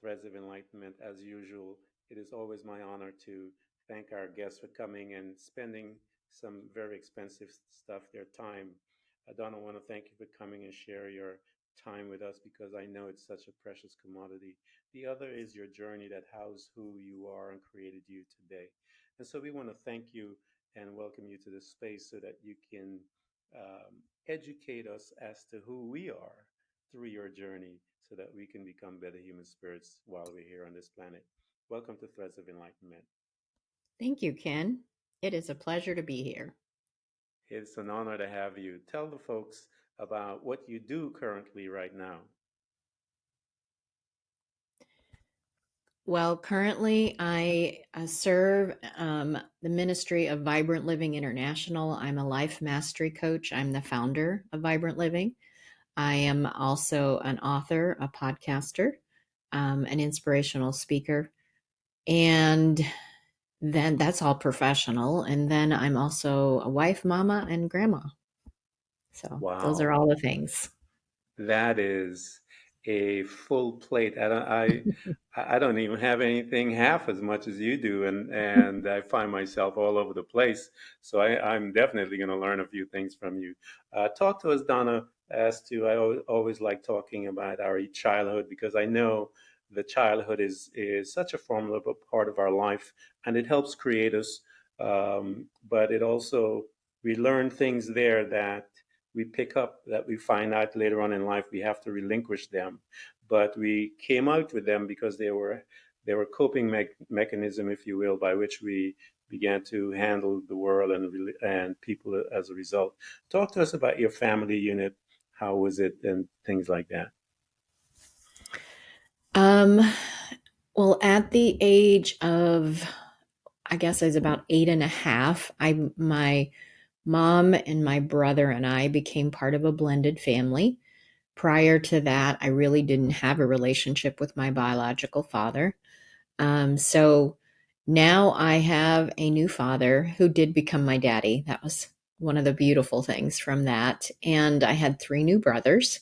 Threads of Enlightenment. As usual, it is always my honor to thank our guests for coming and spending some very expensive stuff, their time. Donna, I want to thank you for coming and share your time with us because I know it's such a precious commodity. The other is your journey that housed who you are and created you today. And so we want to thank you and welcome you to this space so that you can educate us as to who we are through your journey so that we can become better human spirits while we're here on this planet. Welcome to Threads of Enlightenment. Thank you, Ken. It is a pleasure to be here. It's an honor to have you. Tell the folks about what you do currently right now. Well, currently I serve the Ministry of Vibrant Living International. I'm a life mastery coach. I'm the founder of Vibrant Living. I am also an author, a podcaster, an inspirational speaker, and then that's all professional. And then I'm also a wife, mama, and grandma. So those are Wow. all the things. That is a full plate. I don't even have anything half as much as you do, and I find myself all over the place. So I'm definitely going to learn a few things from you. Talk to us, Donna, as to always like talking about our childhood because I know the childhood is such a formidable part of our life, and it helps create us. But it also we learn things there that we pick up that we find out later on in life we have to relinquish them, but we came out with them because they were coping mechanism, if you will, by which we began to handle the world and people as a result. Talk to us about your family unit. How was it and things like that? Um, well, at the age of, I guess I was about 8.5, my mom and my brother and I became part of a blended family. Prior to that, I really didn't have a relationship with my biological father. So now I have a new father who did become my daddy. That was one of the beautiful things from that. And I had three new brothers.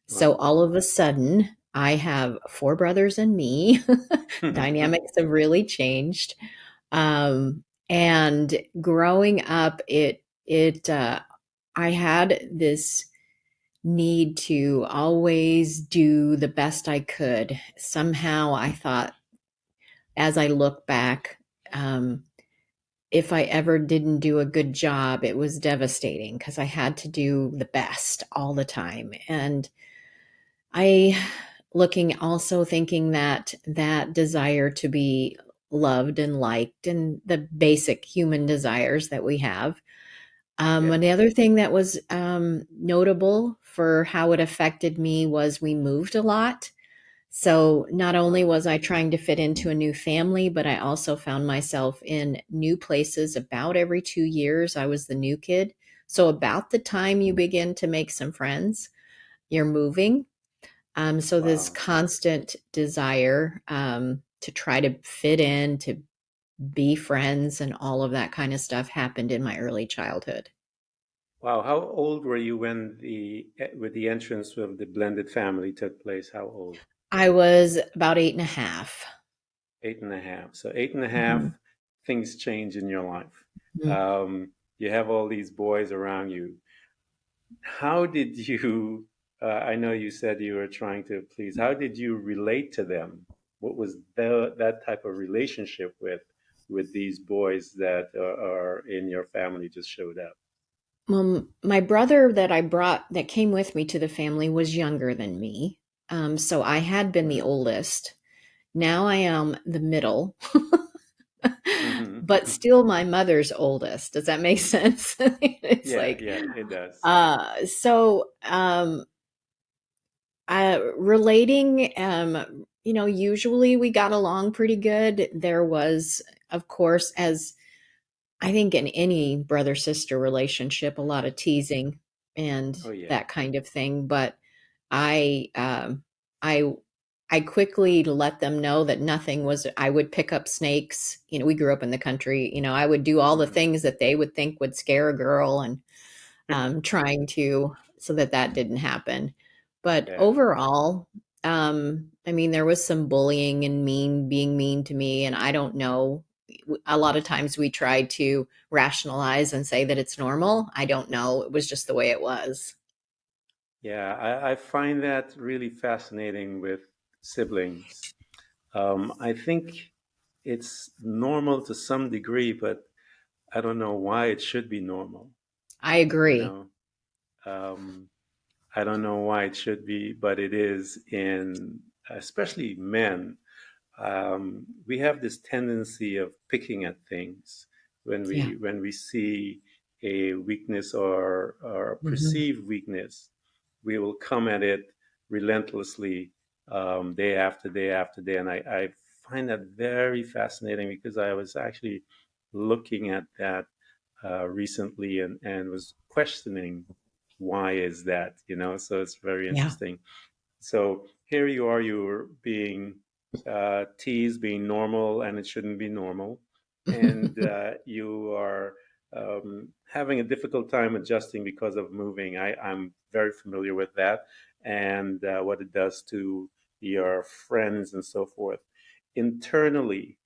So Wow. all of a sudden, I have four brothers and me. Dynamics have really changed. And growing up, I had this need to always do the best I could. Somehow I thought, as I look back, um, if I ever didn't do a good job, it was devastating because I had to do the best all the time. And I looking also thinking that that desire to be loved and liked and the basic human desires that we have. Yeah. And the other thing that was notable for how it affected me was we moved a lot. So not only Wow. was I trying to fit into a new family, but I also found myself in new places about every 2 years. I was the new kid. So about the time you begin to make some friends, you're moving. So this Wow. constant desire to try to fit in, to be friends, and all of that kind of stuff happened in my early childhood. Wow. How old were you when with the entrance of the blended family took place? How old? I was about 8.5. 8.5. So 8.5, Mhm. things change in your life. Mhm. You have all these boys around you. How did you, I know you said you were trying to please, how did you relate to them? What was that type of relationship with these boys that are in your family just showed up? My brother that I brought that came with me to the family was younger than me. So I had been the Right. oldest. Now I am the middle, but Hmm. still my mother's oldest. Does that make sense? It's Yeah, like, yeah, it does. so relating, usually we got along pretty good. There was, of course, as I think in any brother sister relationship, a lot of teasing and Oh, yeah. that kind of thing. But I, I, I quickly let them know that nothing was. I would pick up snakes. We grew up in the country. I would do all the Hmm. things that they would think would scare a girl, and trying to so that that didn't happen. But Yeah. overall, I mean, there was some bullying and being mean to me, and I don't know. A lot of times we try to rationalize and say that it's normal. I don't know. It was just the way it was. Yeah, I find that really fascinating with siblings. I think it's normal to some degree, but I don't know why it should be normal. I You agree. know, um, I don't know why it should be, but it is in especially men. We have this tendency of picking at things Yeah. when we see a weakness or a Hmm. perceived weakness. We will come at it relentlessly, day after day after day, and I find that very fascinating because I was actually looking at that recently and was questioning why is that, so it's very Yeah. interesting. So here you are, you're being teased, being normal, and it shouldn't be normal. And you are having a difficult time adjusting because of moving. I'm very familiar with that and what it does to your friends and so forth. Internally,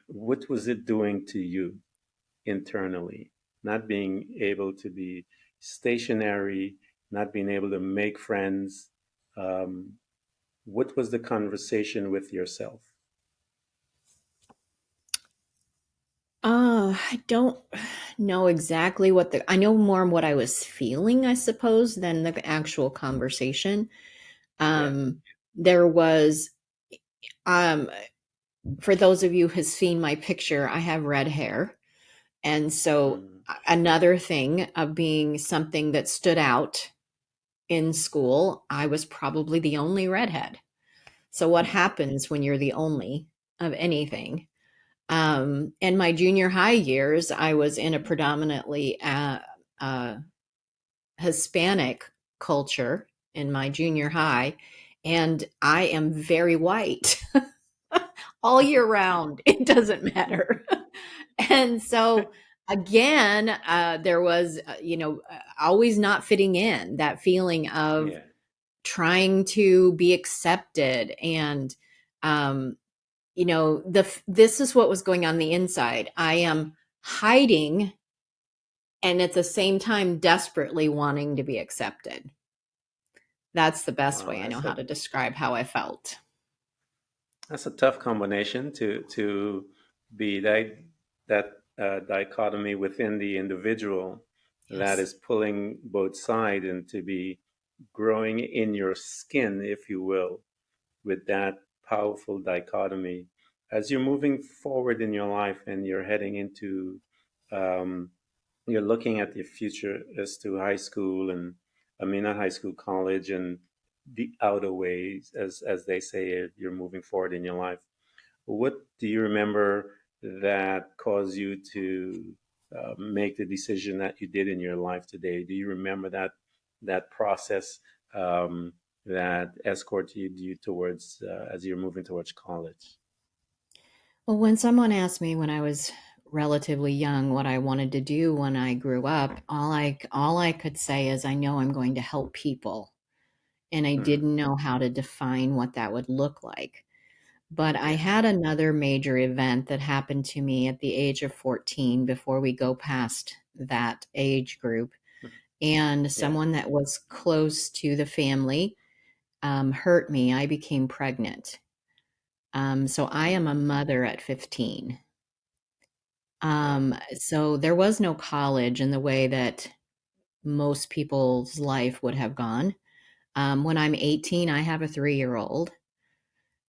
what was it doing to you internally? Not being able to be stationary, not being able to make friends. Um, what was the conversation with yourself? I don't know exactly I know more what I was feeling, I suppose, than the actual conversation. Yeah. Um, there was, um, for those of you who've seen my picture, I have red hair. And so Mm, another thing of being something that stood out in school, I was probably the only redhead. So what mm, happens when you're the only of anything? In my junior high years, I was in a predominantly uh, Hispanic culture in my junior high, and I am very white all year round. It doesn't matter. And so, again, there was, always not fitting in, that feeling of yeah. trying to be accepted and um this is what was going on the inside. I am hiding and at the same time desperately wanting to be accepted. That's the best Wow, way I know how to describe how I felt. that's a tough combination to be that dichotomy within the individual that Yes. is pulling both sides and to be growing in your skin, if you will, with that powerful dichotomy as you're moving forward in your life and you're heading into um, you're looking at your future as to high school and I mean not high school, college and the outer ways as they say you're moving forward in your life. What do you remember that caused you to make the decision that you did in your life today? Do you remember that process um, that escorted you towards as you're moving towards college? Well, when someone asked me when I was relatively young what I wanted to do when I grew up, all I could say is I know I'm going to help people, and I Hmm. didn't know how to define what that would look like. But I Yeah. had another major event that happened to me at the age of 14 before we go past that age group. And Yeah. someone that was close to the family hurt me. I became pregnant. So I am a Mm. mother at 15. Wow. So there was no college in the way that most people's life would have gone. When I'm 18, I have a 3-year old.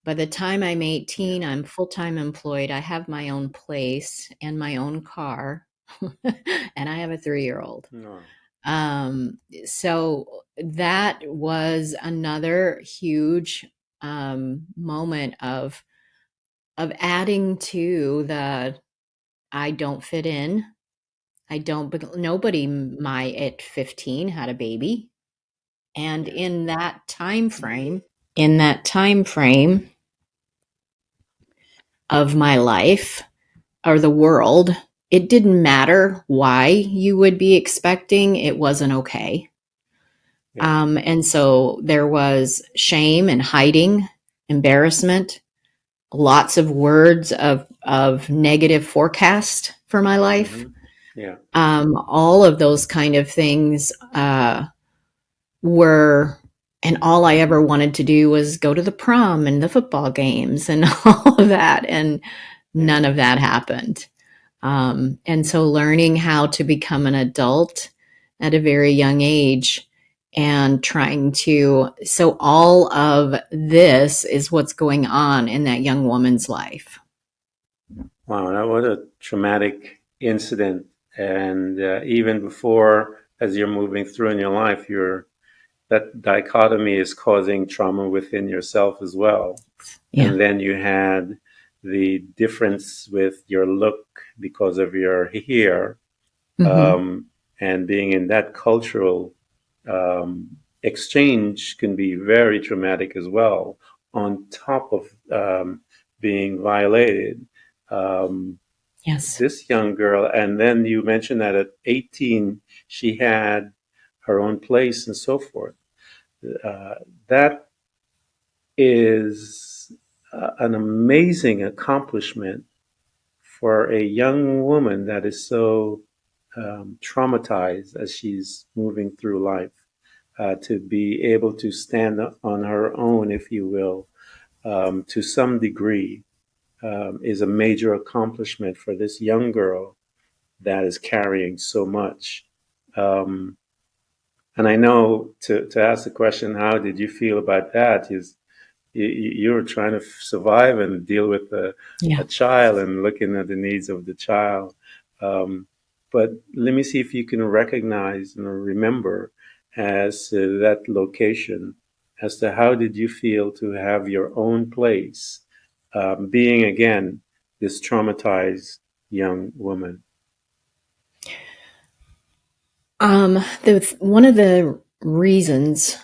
By the time I'm Yeah. 18, I'm full time employed. I have my own place and my own car, and I have a 3-year old. No. So that was another huge moment of adding to the I don't fit in. I don't. But nobody my at 15 had a baby, and Yeah. in that time frame of my life or the world, it didn't matter why you would be expecting, it wasn't okay. Yeah. And so there was shame and hiding, embarrassment, lots of words of negative forecast for my life. Hmm. Yeah. All of those kind of things were, and all I ever wanted to do was go to the prom and the football games and all of that. And Yeah. none of that happened. And so learning how to become an adult at a very young age and trying to, so all of this is what's going on in that young woman's life. Wow, that was a traumatic incident. And even before, as you're moving through in your life, that dichotomy is causing trauma within yourself as well. Yeah. And then you had the difference with your look because of your hair, Mm-hmm. um, and being in that cultural um, exchange can be very traumatic as well, on top of being violated. Um, Yes. this young girl, and then you mentioned that at 18, she had her own place and so forth. Uh, that is an amazing accomplishment for a young woman that is so traumatized as she's moving through life, to be able to stand on her own, if you will, to some degree, is a major accomplishment for this young girl that is carrying so much. Um, and I know to ask the question, how did you feel about that? Is you were trying to survive and deal with Yeah. a child and looking at the needs of the child. Um, but let me see if you can recognize and remember as to that location, as to how did you feel to have your own place, being again this traumatized young woman. One of the reasons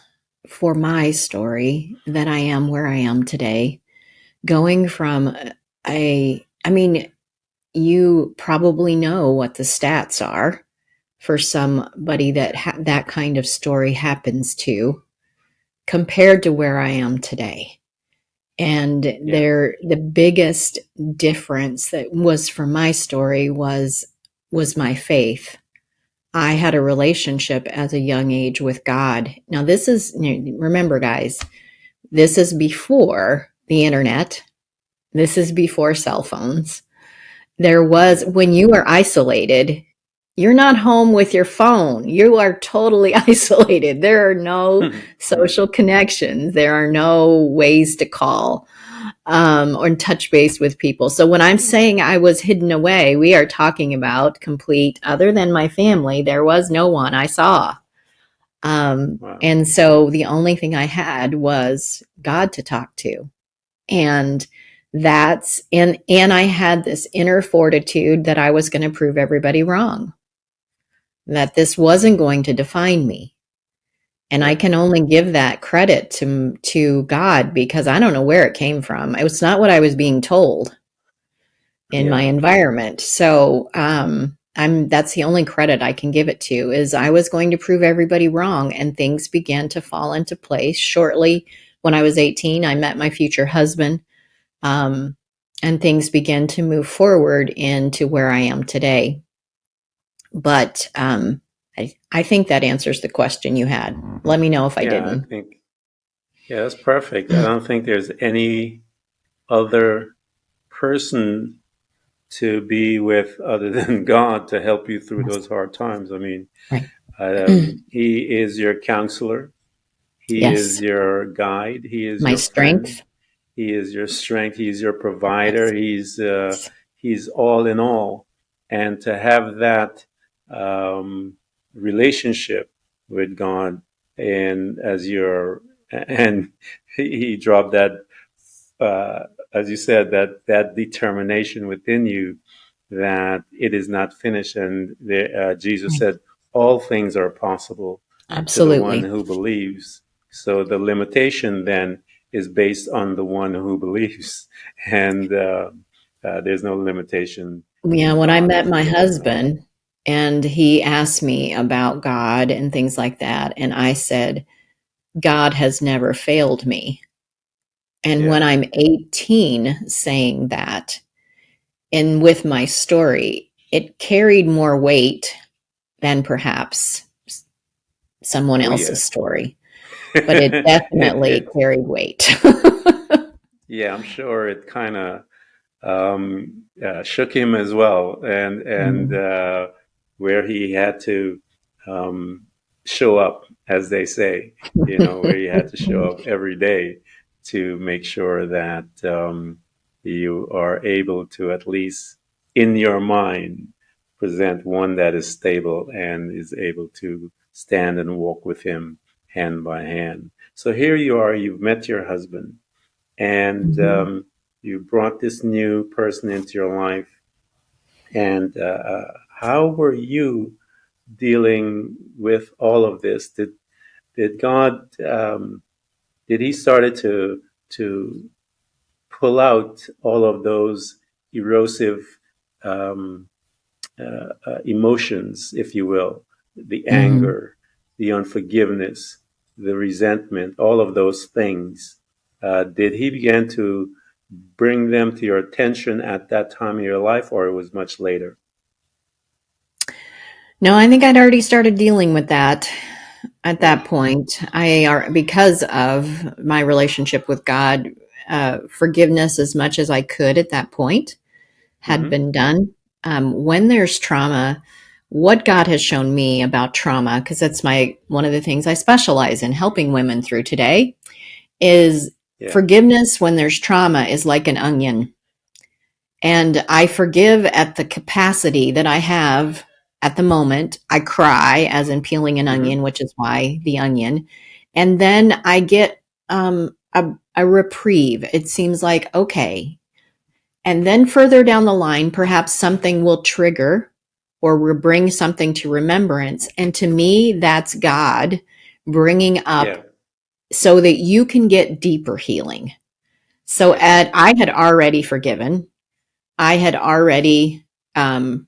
for my story that I am where I am today, going from I mean, you probably know what the stats are for somebody that that kind of story happens to compared to where I am today. And Yeah, the biggest difference that was for my story was my faith. I had a relationship at a young age with God. Now this is, remember guys, this is before the internet. This is before cell phones. There was, yeah. when you are isolated, you're not home with your phone. You are totally isolated. There are no social connections. There are no ways to call or touch base with people. So when I'm saying I was hidden away, we are talking about complete, other than my family, there was no one I saw. Wow. And so the only thing I had was God to talk to. And and I had this inner fortitude that I was going to prove everybody wrong, that this wasn't going to define me. And I Yeah, can only give that credit to God because I don't know where it came from. It was not what I was being told in my yeah, environment. So I'm that's the only credit I can give it to, is I was going to prove everybody wrong, and things began to fall into place. Shortly when I was 18, I met my future husband, um, and things began to move forward into where I am today. But I think that answers the question you had. Let me know if I yeah. I didn't. think, yeah, that's perfect. I don't think there's any other person to be with other than God to help you through Yes. those hard times. I mean, Right. He is your counselor, He is Yes. your guide, He is My your friend, strength. He is your strength, He's your Yes. provider, He's all in all. And to have that um, relationship with God, and as your and He dropped that, uh, as you said, that determination within you that it is not finished, and Jesus Right. said, "All things are possible to the one Absolutely. who believes." So the limitation then is based on the one who believes, and there's no limitation Yeah, in when I God met as my well. So husband, and he asked me about God and things like that. And I said, God has never failed me. And when Yeah. I'm 18 saying that, and with my story, it carried more weight than perhaps someone Oh else's yeah. story, but it it definitely it carried weight. yeah, I'm sure it kind of shook him as well, and Mm. where he had to um, show up, as they say, where he had to show up every day to make sure that you are able to, at least in your mind, present one that is stable and is able to stand and walk with him hand by hand. So here you are, you've met your husband, and Mhm. you brought this new person into your life. And how were you dealing with all of this? Did God did He started to pull out all of those erosive um, emotions, if you will, the Mhm. anger, the unforgiveness, the resentment, all of those things? Did He begin to bring them to your attention at that time in your life, or it was much later? No, I think I'd already started dealing with that at Yeah. that point. Because of my relationship with God, forgiveness as much as I could at that point had Mm-hmm. been done. When there's trauma, what God has shown me about trauma, because that's my one of the things I specialize in helping women through today, is Yeah. forgiveness when there's trauma is like an onion. And I forgive at the capacity that I have at the moment. I cry, as in peeling an onion, Mm-hmm. which is why the onion. And then I get a reprieve. It seems like, okay. And then further down the line, perhaps something will trigger or will bring something to remembrance. And to me, that's God bringing up Yeah. so that you can get deeper healing. So Yeah. I had already forgiven. I had already um,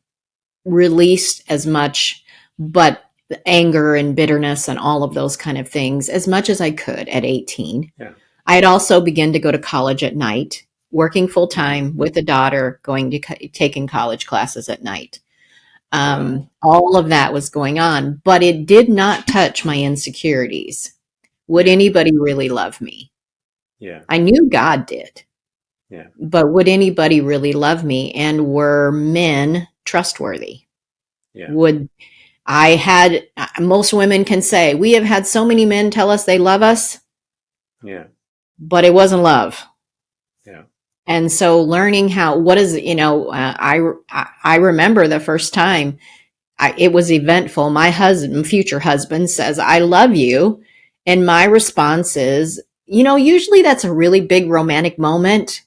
released as much, but anger and bitterness and all of those kind of things as much as I could at 18. Yeah. I had also begun to go to college at night, working full Mm-hmm. time with a daughter, going to taking college classes at night. Wow. All of that was going on, but it did not touch my insecurities. Would Yeah. anybody really love me? Yeah. I knew God did, Yeah. but would anybody really love me? And were men trustworthy? Yeah. Would I had most women can say, we have had so many men tell us they love us, Yeah. but it wasn't love. Yeah. And so learning how, what is, I remember the first time it was eventful. My husband, future husband says, I love you. And my response is, usually that's a really big romantic moment.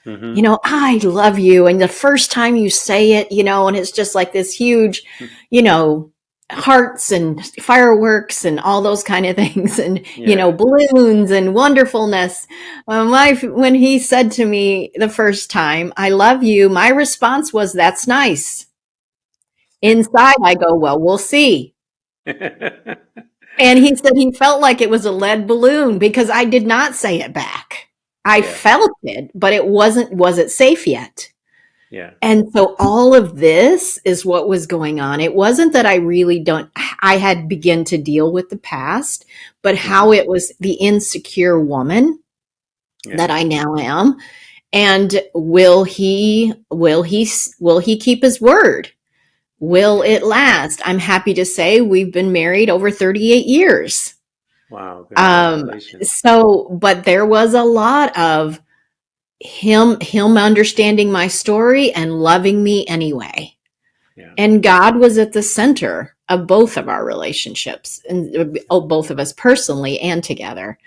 Mm-hmm. I love you. And the first time you say it, and it's just like this huge, you know, hearts and fireworks and all those kind of things and, Yeah. balloons and wonderfulness. When he said to me the first time, I love you, my response was, that's nice. Inside, I go, well, we'll see. And he said he felt like it was a lead balloon because I did not say it back. I Yeah. felt it, but was it safe yet? Yeah. And so all of this is what was going on. It wasn't that I had begun to deal with the past, but how Mm-hmm. it was the insecure woman Yeah. that I now am. And will he keep his word? Will Yeah. it last? I'm happy to say we've been married over 38 years. Wow. Um, Congratulations. but there was a lot of him understanding my story and loving me anyway. Yeah. And God was at the center of both of our relationships and both of us personally and together.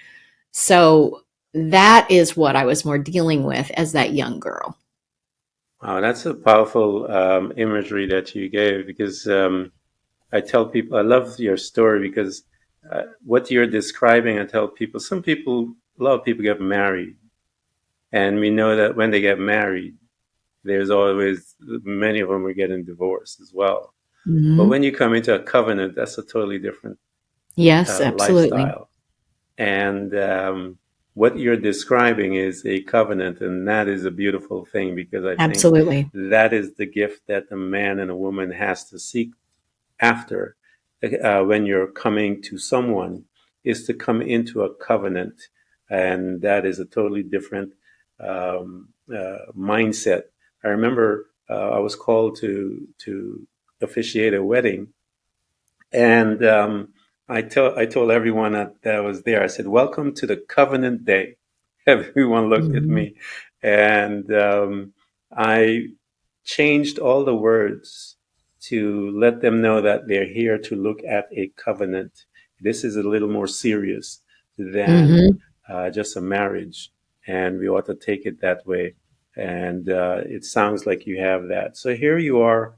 So that is what I was more dealing with as that young girl. Wow. That's a powerful imagery that you gave, because I tell people I love your story because what you're describing, I tell people, a lot of people get married, and we know that when they get married, there's always many of them are getting divorced as well. But Hmm. when you come into a covenant, that's a totally different Yes, absolutely. lifestyle. And what you're describing is a covenant, and that is a beautiful thing because I think Absolutely. that is the gift that a man and a woman has to seek after when you're coming to someone is to come into a covenant, and that is a totally different mindset. I remember I was called to officiate a wedding, and I told everyone that was there. I said, "Welcome to the covenant day." Everyone looked at Hmm. me, and I changed all the words to let them know that they're here to look at a covenant. This is a little more serious than Hmm. just a marriage, and we ought to take it that way. And it sounds like you have that. So here you are,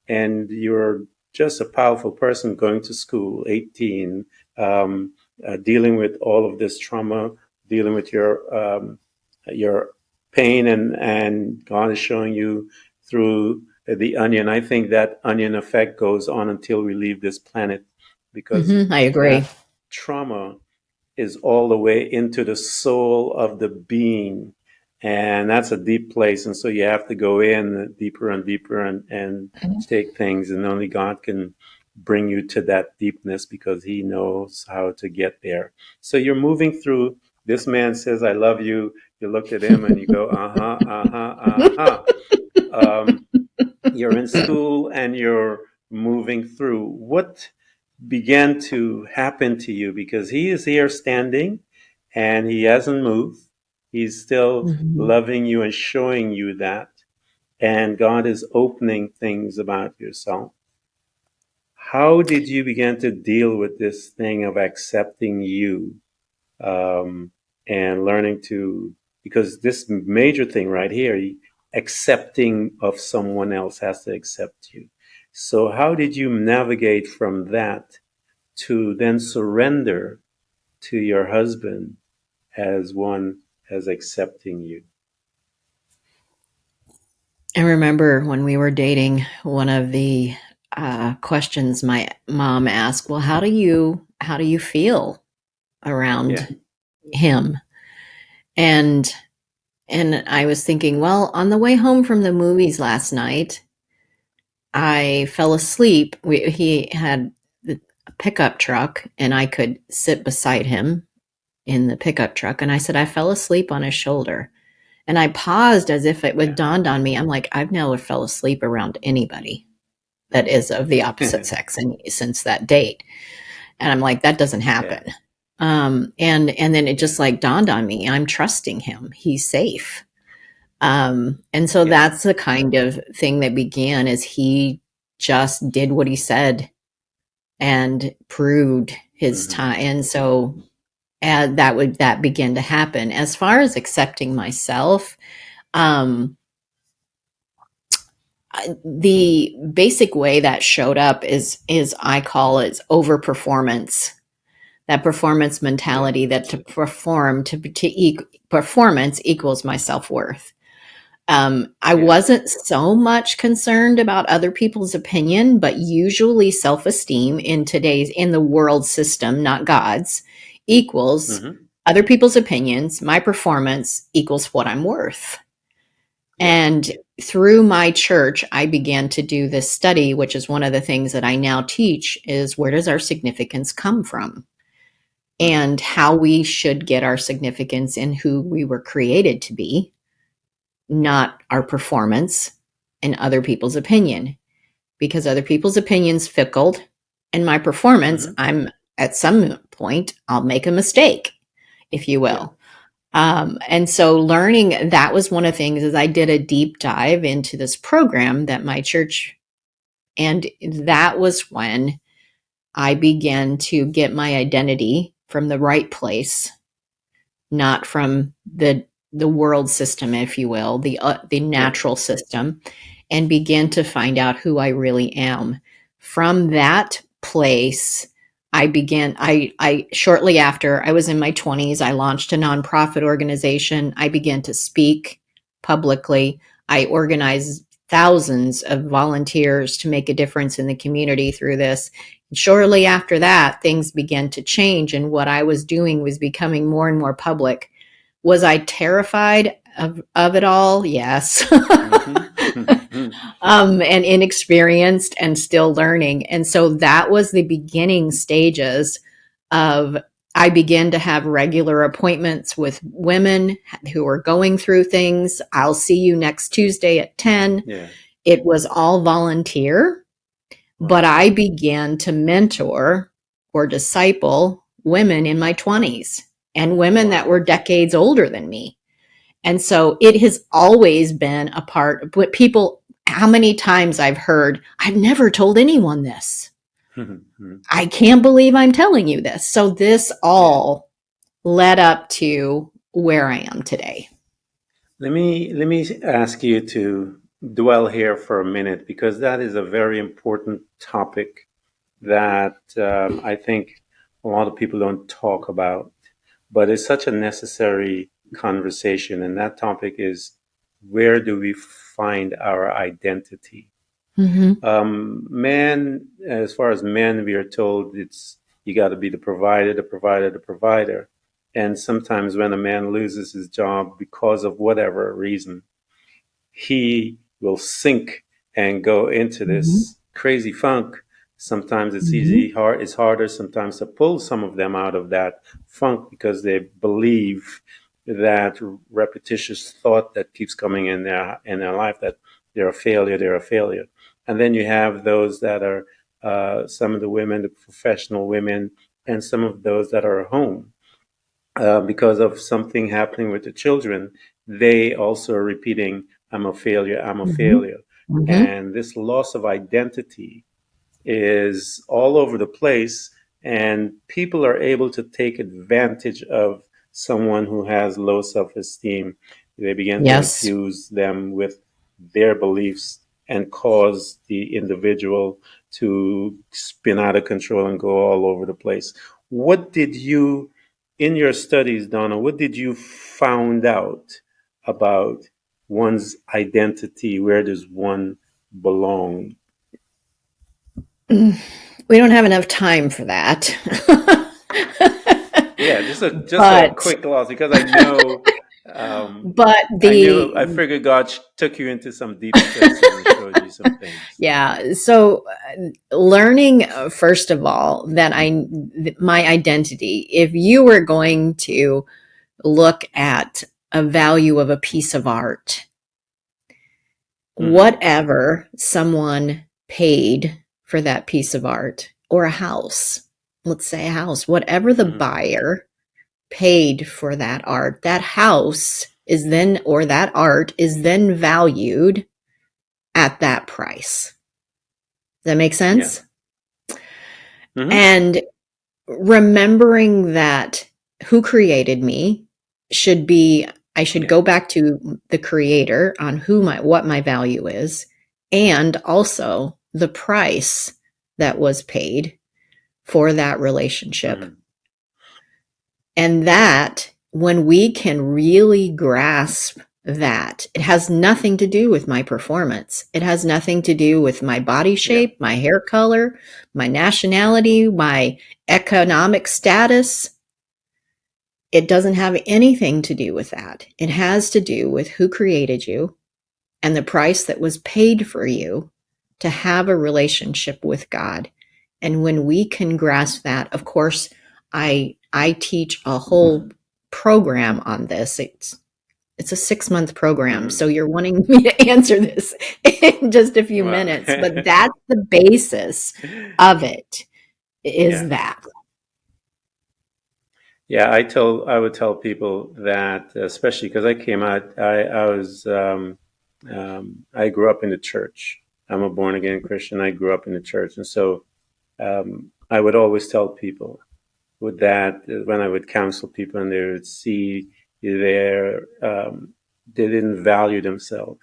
and you're just a powerful person going to school, 18, dealing with all of this trauma, dealing with your pain, and God is showing you through the onion. I think that onion effect goes on until we leave this planet because Hmm. I agree. that trauma is all the way into the soul of the being. And that's a deep place. And so you have to go in deeper and deeper and take things. And only God can bring you to that deepness because he knows how to get there. So you're moving through. This man says, I love you. You look at him and you go, uh huh, uh huh, uh huh. You're in school and you're moving through. What began to happen to you because he is here standing and he hasn't moved. He's still Hmm. loving you and showing you that. And God is opening things about yourself. How did you begin to deal with this thing of accepting you um, and learning to, because this major thing right here, accepting of someone else has to accept you. So, how did you navigate from that to then surrender to your husband as one as accepting you? I remember when we were dating, one of the questions my mom asked, "Well, how do you feel Yeah. around him?" And and I was thinking, well, on the way home from the movies last night, I fell asleep. He had a pickup truck, and I could sit beside him in the pickup truck. And I said, I fell asleep on his shoulder. And I paused as if it would Yeah. dawned on me. I'm like, I've never fell asleep around anybody that is of the opposite sex and since that date. And I'm like, that doesn't Yeah. happen. And then it Yeah. just like dawned on me. I'm trusting him. He's safe. And so Yeah. that's the kind of thing that began as he just did what he said and proved his Mm-hmm. time. And so that began to happen. As far as accepting myself, um, the basic way that showed up is I call it overperformance. That performance Yeah. mentality that to perform performance equals my self worth. I Yeah. wasn't so much concerned about other people's opinion, but usually self esteem in the world system, not God's, equals Mm-hmm. other people's opinions. My performance equals what I'm worth. Yeah. And through my church, I began to do this study, which is one of the things that I now teach is where does our significance come from? Mm-hmm. And how we should get our significance in who we were created to be, not our performance and other people's opinion, because other people's opinions fickle and my performance, Mm-hmm. I'm at some point, I'll make a mistake, if you Yeah. will. And so learning that was one of the things is I did a deep dive into this program that my church, and that was when I began to get my identity from the right place, not from the world system, if you will, the Yeah. natural system, and begin to find out who I really am. From that place, I shortly after I was in my 20s, I launched a nonprofit organization. I began to speak publicly. I organized thousands of volunteers to make a difference in the community through this. And shortly after that, things began to change, and what I was doing was becoming more and more public. Was I terrified of it all? Yes. Mm-hmm. And inexperienced and still learning. And so that was the beginning stages of I began to have regular appointments with women who are going through things. I'll see you next Tuesday at 10. Yeah. It was all volunteer, but Wow. I began to mentor or disciple women in my 20s and women that were Wow. decades older than me. And so it has always been a part of what people, how many times I've heard, I've never told anyone this. I can't believe I'm telling you this. So this Yeah. all led up to where I am today. Let me ask you to dwell here for a minute because that is a very important topic that I think a lot of people don't talk about, but it's such a necessary conversation. And that topic is, where do we find our identity? Mm-hmm. Men, as far as men, we are told it's you got to be the provider, the provider, the provider. And sometimes when a man loses his job because of whatever reason, he will sink and go into Mm-hmm. this crazy funk. Sometimes it's Mm-hmm. it's harder sometimes to pull some of them out of that funk because they believe that repetitious thought that keeps coming in their life that they're a failure, they're a failure. And then you have those that are some of the women, the professional women, and some of those that are home because of something happening with the children, they also are repeating, I'm a failure, I'm a Mm-hmm. failure. Mm-hmm. And this loss of identity is all over the place, and people are able to take advantage of someone who has low self esteem. They begin to Yes. infuse them with their beliefs and cause the individual to spin out of control and go all over the place. What did you, in your studies, Donna, what did you found out about one's identity? Where does one belong? We don't have enough time for that. Yeah, just a but quick gloss because I know but I the figured God took you into some deep spaces and showed you some things. yeah, so learning first of all that my identity, if you were going to look at a value of a piece of art, Mm-hmm. whatever someone paid for that piece of art, or a house, let's say a house, whatever the Mm-hmm. buyer paid for that art, that house is then, or that art is then valued at that price. Does that make Yeah. sense? Mm-hmm. And remembering that who created me should be, I should Yeah. go back to the creator on what my value is, and also the price that was paid for that relationship. Mm-hmm. And that, when we can really grasp that, it has nothing to do with my performance. It has nothing to do with my body Yeah. shape, my hair color, my nationality, my economic status. It doesn't have anything to do with that. It has to do with who created you and the price that was paid for you to have a relationship with God. And when we can grasp that, of course, I teach a whole program on this. It's a 6-month program. Mm-hmm. So you're wanting me to answer this in just a few Well, minutes, but that's the basis of it, is yeah. that. Yeah, I would tell people that, especially because I came out, I was, I grew up in the church. I'm a born again Christian. I grew up in the church. And so I would always tell people with that when I would counsel people and they would see their, they didn't value themselves.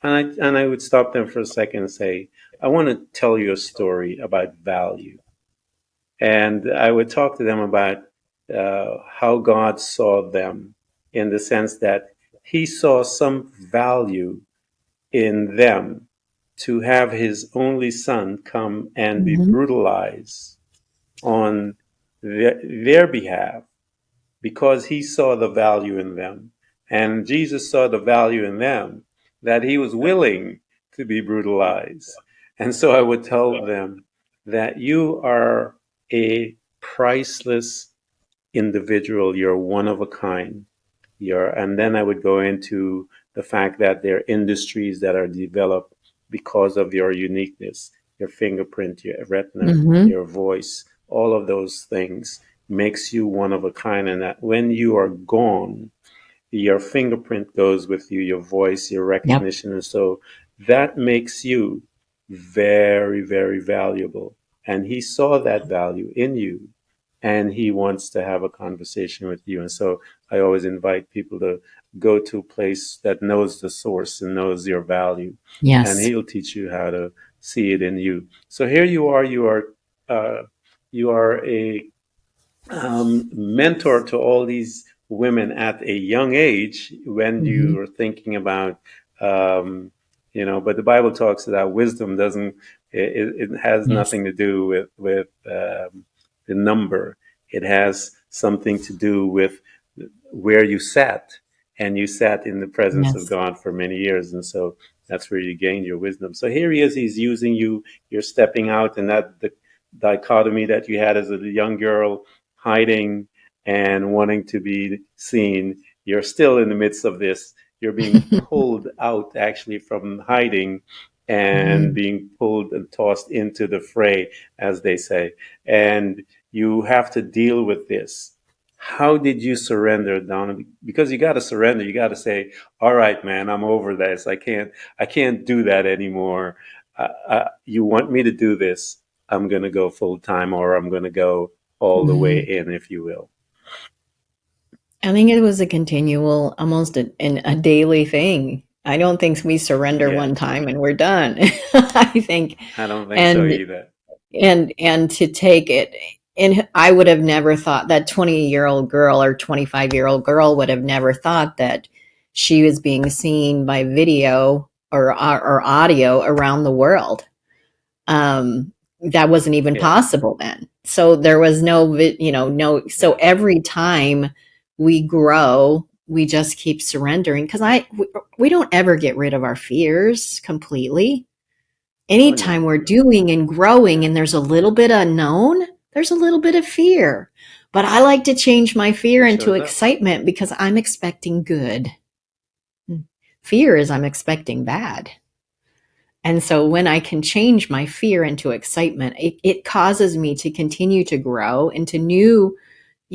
And I would stop them for a second and say, I want to tell you a story about value. And I would talk to them about how God saw them in the sense that He saw some value in them to have his only son come and be Hmm. brutalized on their behalf because he saw the value in them. And Jesus saw the value in them that he was willing to be brutalized. And so I would tell them that you are a priceless individual. You're one of a kind. And then I would go into the fact that there are industries that are developed because of your uniqueness, your fingerprint, your retina, Hmm. your voice, all of those things makes you one of a kind. And that when you are gone, your fingerprint goes with you, your voice, your Yep. recognition. And so that makes you very, very valuable. And he saw that value in you and he wants to have a conversation with you. And so I always invite people to go to a place that knows the source and knows your value, and Yes. he'll teach you how to see it in you. So here uh, you are a mentor to all these women at a young age when Hmm. you are thinking about, um, but the Bible talks that wisdom doesn't, it has Yes. nothing to do with the number. It has something to do with where you sat, and you sat in the presence of Yes. God for many years. And so that's where you gain your wisdom. So here he is, he's using you, you're stepping out, and that the dichotomy that you had as a young girl, hiding and wanting to be seen, you're still in the midst of this. You're being pulled out actually from hiding and Hmm. being pulled and tossed into the fray, as they say. And you have to deal with this. How did you surrender, Donna? Because you got to surrender. You got to say, "All right, man, I'm over this. I can't do that anymore. You want me to do this? I'm going to go full time, or I'm going to go all the way Hmm. in, if you will." I think it was a continual, almost a daily thing. I don't think we surrender Yeah, one time and we're done. I think, I don't think so and either. and to take it, and I would have never thought that 20-year-old girl or 25-year-old girl would have never thought that she was being seen by video or audio around the world. That wasn't even Yeah, possible then. So there was no, no. So yeah. every time we grow, we just keep surrendering because we don't ever get rid of our fears completely. Oh Anytime no, we're doing and growing yeah, and there's a little bit unknown, there's a little bit of fear. But I like to change my fear it into shows up. excitement because I'm expecting good. Fear is I'm expecting bad. And so when I can change my fear into excitement, it causes me to continue to grow into new.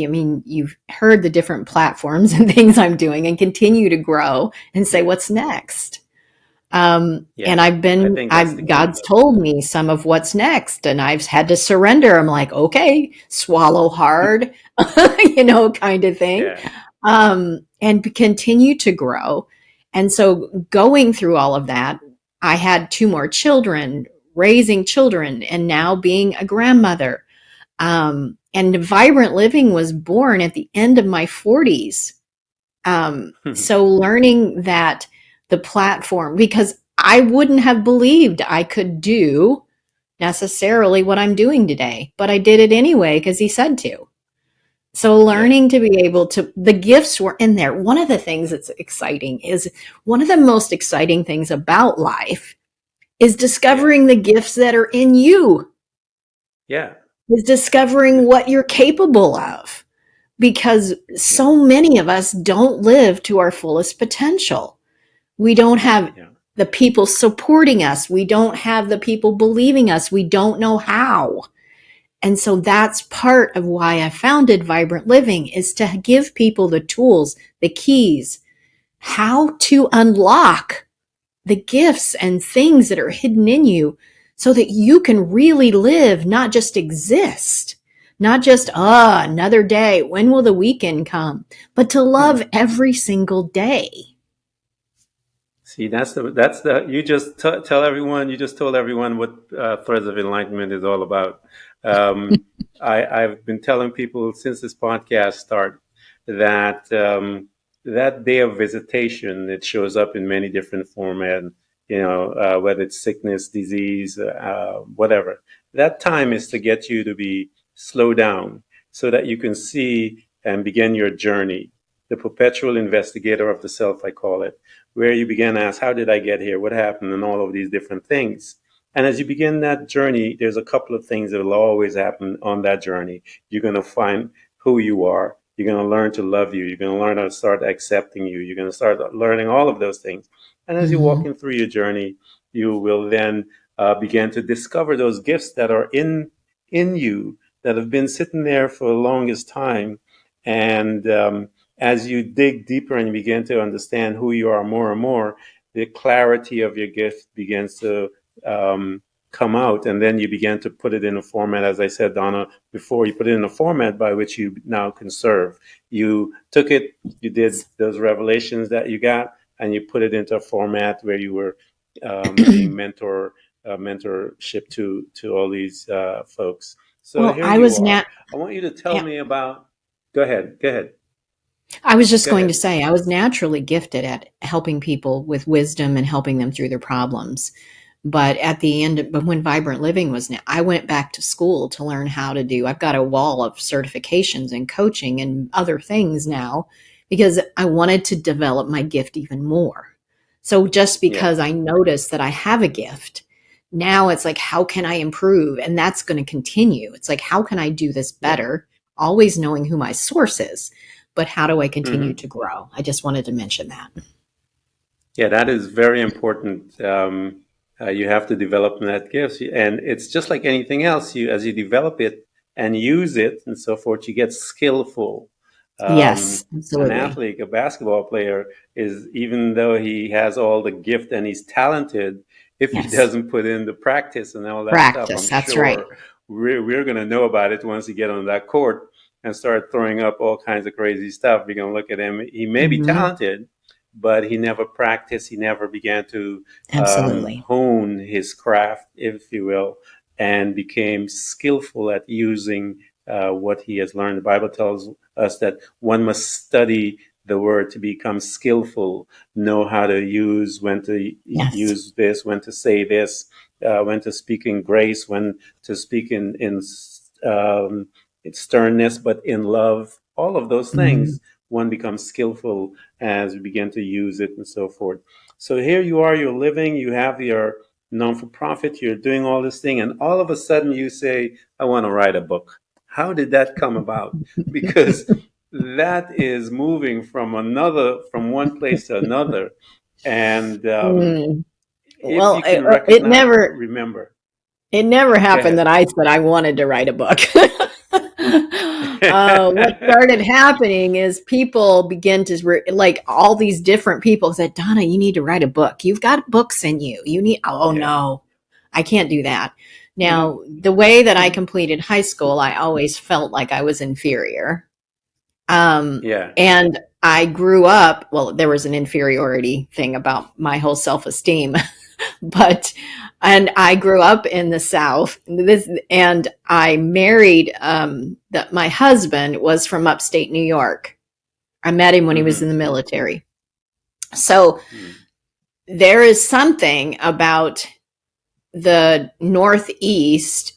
I mean, you've heard the different platforms and things I'm doing and continue to grow and say, Yeah, what's next? And yeah. I think that's the key. God's told me some of what's next, and I've had to surrender. I'm like, okay, swallow hard, kind of thing, Yeah, and continue to grow. And so, going through all of that, I had two more children, raising children, and now being a grandmother. And Vibrant Living was born at the end of my 40s. So learning that the platform, because I wouldn't have believed I could do necessarily what I'm doing today, but I did it anyway because he said to. So yeah, learning to be able to, the gifts were in there. One of the things that's exciting is one of the most exciting things about life is yeah, discovering the gifts that are in you, yeah, is discovering what you're capable of because yeah, so many of us don't live to our fullest potential. We don't have yeah. the people supporting us. We don't have the people believing us. We don't know how. And so that's part of why I founded Vibrant Living is to give people the tools, the keys, how to unlock the gifts and things that are hidden in you so that you can really live, not just exist, not just, another day. When will the weekend come? But to love every single day. See, that's the you just tell everyone. You just told everyone what Threads of Enlightenment is all about. Um, I've been telling people since this podcast start that that day of visitation, it shows up in many different whether it's sickness, disease, whatever. That time is to get you to be slow down so that you can see and begin your journey. The perpetual investigator of the self, I call it, where you begin to ask, how did I get here? What happened? And all of these different things. And as you begin that journey, there's a couple of things that will always happen on that journey. You're going to find who you are. You're going to learn to love you. You're going to learn how to start accepting you. You're going to start learning all of those things. And as you're Hmm. walking through your journey, you will then begin to discover those gifts that are in you that have been sitting there for the longest time. And as you dig deeper and you begin to understand who you are more and more, the clarity of your gift begins to um, come out, and then you begin to put it in a format, as I said, Donna, before, you put it in a format by which you now can serve. You took it, you did those revelations that you got, and you put it into a format where you were being mentorship to all these folks. So Well, here you are. I want you to tell yeah, me about. Go ahead. Go ahead. I was just Go going to ahead. say I was naturally gifted at helping people with wisdom and helping them through their problems. But at the end, but when Vibrant Living was now, I went back to school to learn how to do. I've got a wall of certifications and coaching and other things now because I wanted to develop my gift even more. So just Yeah. because I noticed that I have a gift, now it's like, how can I improve? And that's going to continue. It's like, how can I do this Yeah. better? Always knowing who my source is, but how do I continue Hmm. to grow? I just wanted to mention that. Yeah, that is very important. You have to develop that gift, and it's just like anything else. You, as you develop it and use it and so forth, you get skillful. Yes, An absolutely. athlete, a basketball player, is, even though he has all the gift and he's talented, if he Yes. doesn't put in the practice and all that stuff, Practice. I'm That's right. sure we're going to know about it once he get on that court and start throwing up all kinds of crazy stuff. We're going to look at him. He may be Hmm. talented, but he never practiced. He never began to Absolutely. hone his craft, if you will, and became skillful at using what he has learned. The Bible tells us that one must study the word to become skillful, know how to use, when to Yes. use this, when to say this, when to speak in grace, when to speak um, in sternness, but in love. All of those Hmm. things, one becomes skillful as we begin to use it and so forth. So here you are, you're living, you have your non for profit, you're doing all this thing, and all of a sudden you say, I want to write a book. How did that come about? Because that is moving from one place to another. And Mm. if Well, you can it recognize, never remember, it never go happened ahead. that I said I wanted to write a book. What started happening is people begin to like all these different people said, Donna, you need to write a book. You've got books in you. You need. Oh Yeah. no, I can't do that. Now, the way that I completed high school, I always felt like I was inferior. Um, Yeah. and I grew up, well, there was an inferiority thing about my whole self esteem, but, and I grew up in the South. And I married, that my husband was from upstate New York. I met him when he was in Hmm. the military. So Hmm. there is something about the Northeast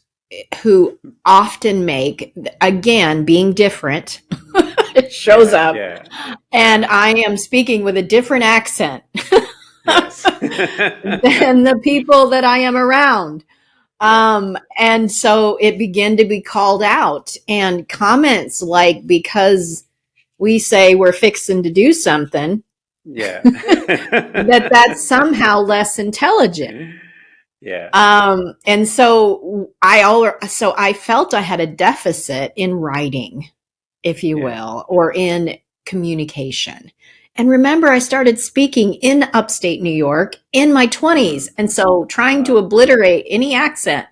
who often make, again, being different, it shows Yeah. up. Yeah. And I am speaking with a different accent Yes. than the people that I am around. Yeah. And so it began to be called out, and comments like, because we say we're fixing to do something, Yeah. that that's somehow less intelligent. Yeah. And so I felt I had a deficit in writing, if you Yeah. will, or in communication. And remember, I started speaking in upstate New York in my Hmm. 20s. And so trying to Wow. obliterate any accent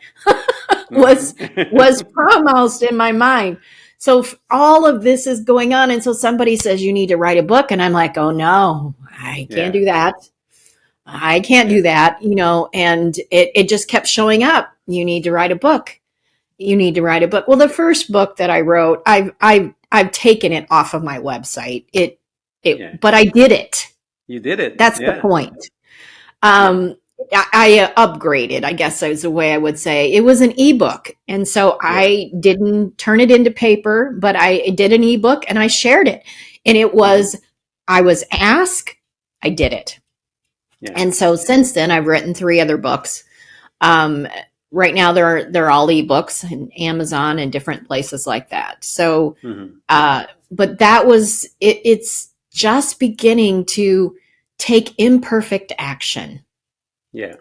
was was Hmm. foremost in my mind. So all of this is going on. And so somebody says, you need to write a book. And I'm like, oh no, I can't Yeah. do that. I can't do Yeah. that, and it just kept showing up. You need to write a book. You need to write a book. Well, the first book that I wrote, I've taken it off of my website. Yeah. But I did it. You did it. That's the Yeah. point. Yeah. I upgraded, I guess is the way I would say. It was an ebook. And so Yeah. I didn't turn it into paper, but I did an ebook and I shared it. And it Hmm. was, I was asked, I did it. Yeah. And so since then, I've written three other books. Um, right now, they're all ebooks and Amazon and different places like that. So, Hmm. but that was it, it's just beginning to take imperfect action, Yeah.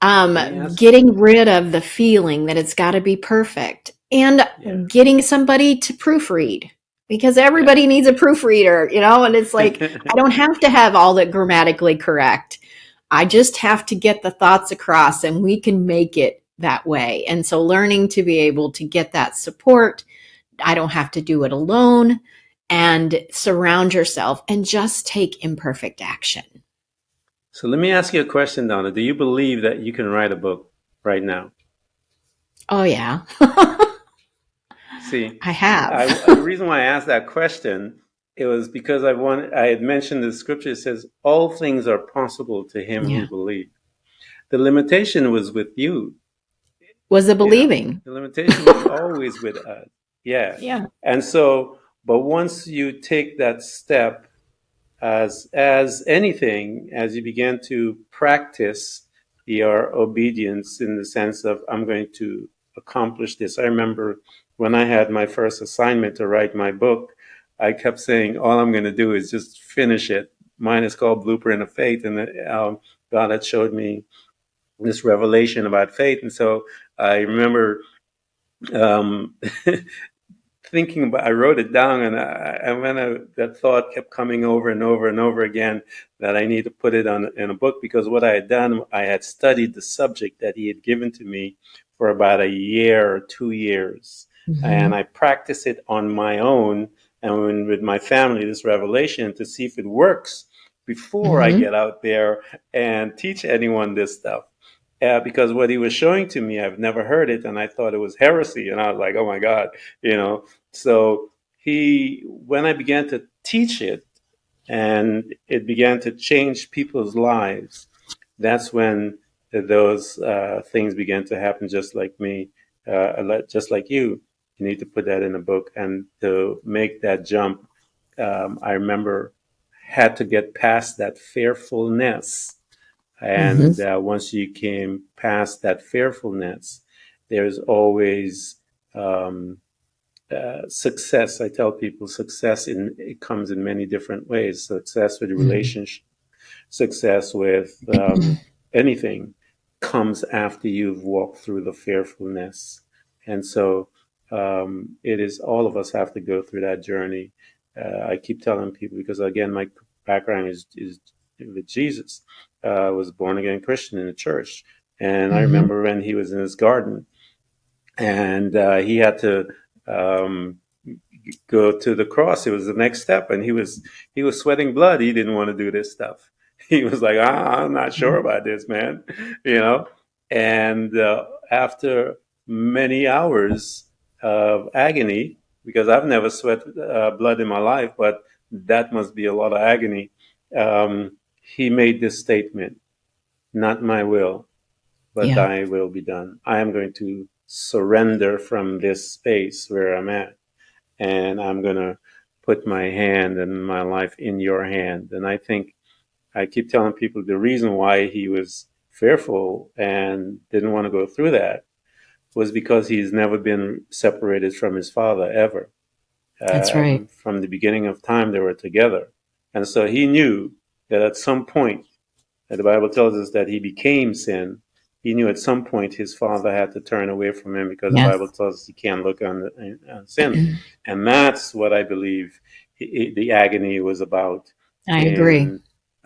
Let me ask. getting rid of the feeling that it's got to be perfect and Yeah. getting somebody to proofread because Yeah. everybody needs a proofreader, and it's like I don't have to have all that grammatically correct. I just have to get the thoughts across and we can make it that way. And so learning to be able to get that support, I don't have to do it alone, and surround yourself and just take imperfect action. So let me ask you a question, Donna. Do you believe that you can write a book right now? Oh yeah. See, I have. the reason why I asked that question, it was because I had mentioned the scripture. It says all things are possible to him who Yeah. believes. The limitation was with you. Was the You know, believing. the limitation was always with us. Yeah. Yeah. And so, but once you take that step, as anything, as you begin to practice your obedience in the sense of I'm going to accomplish this. I remember when I had my first assignment to write my book, I kept saying all I'm going to do is just finish it. Mine is called Blueprint of Faith, and God had showed me this revelation about faith, and so I remember um, thinking about, I wrote it down, and when that thought kept coming over and over and over again, that I need to put it on in a book, because what I had done, I had studied the subject that he had given to me for about a year or 2 years, and Hmm. I practiced it on my own and with my family, this revelation, to see if it works before I Hmm. get out there and teach anyone this stuff. Because what he was showing to me, I've never heard it, and I thought it was heresy, and I was like, "Oh my God," you know. So when I began to teach it and it began to change people's lives, that's when those things began to happen, just like me, just like you. You need to put that in a book, and to make that jump, I remember had to get past that fearfulness. Hmm. And once you came past that fearfulness, there's always success. I tell people success it comes in many different ways. Success with Hmm. relationship, success with anything comes after you've walked through the fearfulness. And so it is, all of us have to go through that journey. I keep telling people, because again, my background is with Jesus. I was born again Christian in the church. And I Hmm. remember when he was in his garden, and he had to um, go to the cross. It was the next step, and he was sweating blood. He didn't want to do this stuff. He was like, I'm not sure about this, man, you know. And after many hours of agony, because I've never sweat blood in my life, but that must be a lot of agony. He made this statement: "Not my will, but Yeah. thy will be done." I am going to surrender from this space where I'm at, and I'm going to put my hand and my life in your hand. And I think I keep telling people the reason why he was fearful and didn't want to go through that was because he's never been separated from his father ever. That's right. From the beginning of time, they were together. And so he knew that at some point, and the Bible tells us that he became sin. He knew at some point his father had to turn away from him, because the Bible Yes. tells us he can't look on sin. And that's what I believe the agony was about I agree. in,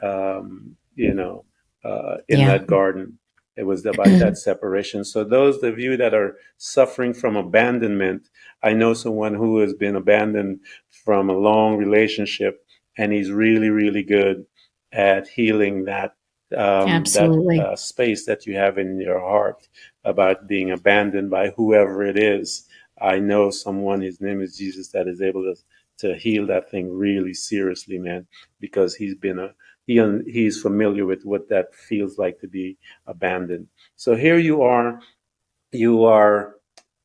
in Yeah. that garden. It was about that separation. So those of you that are suffering from abandonment, I know someone who has been abandoned from a long relationship, and he's really, really good at healing that Absolutely. space that you have in your heart about being abandoned by whoever it is. I know someone, his name is Jesus, that is able to heal that thing really seriously, man, because he's been he's familiar with what that feels like to be abandoned. So here you are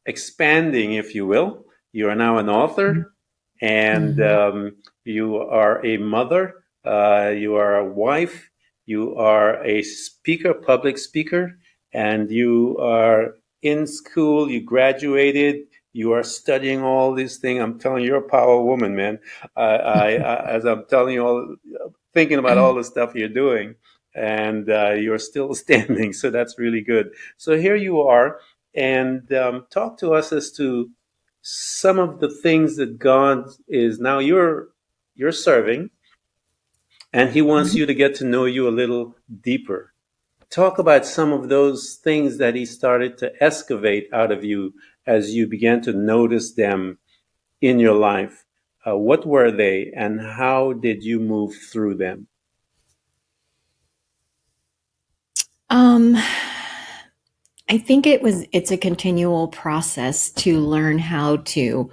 expanding, if you will. You are now an author, and Mhm. you are a mother, you are a wife, you are a speaker, public speaker, and you are in school, you graduated, you are studying all these things. I'm telling you, you're a power woman, man. As I'm telling you, all thinking about all the stuff you're doing, and you're still standing, so that's really good. So here you are, and talk to us as to some of the things that God is now you're serving, and He wants Mhm. you to get to know you a little deeper. Talk about some of those things that He started to excavate out of you as you began to notice them in your life. What were they, and how did you move through them? Um, I think it's a continual process to learn how to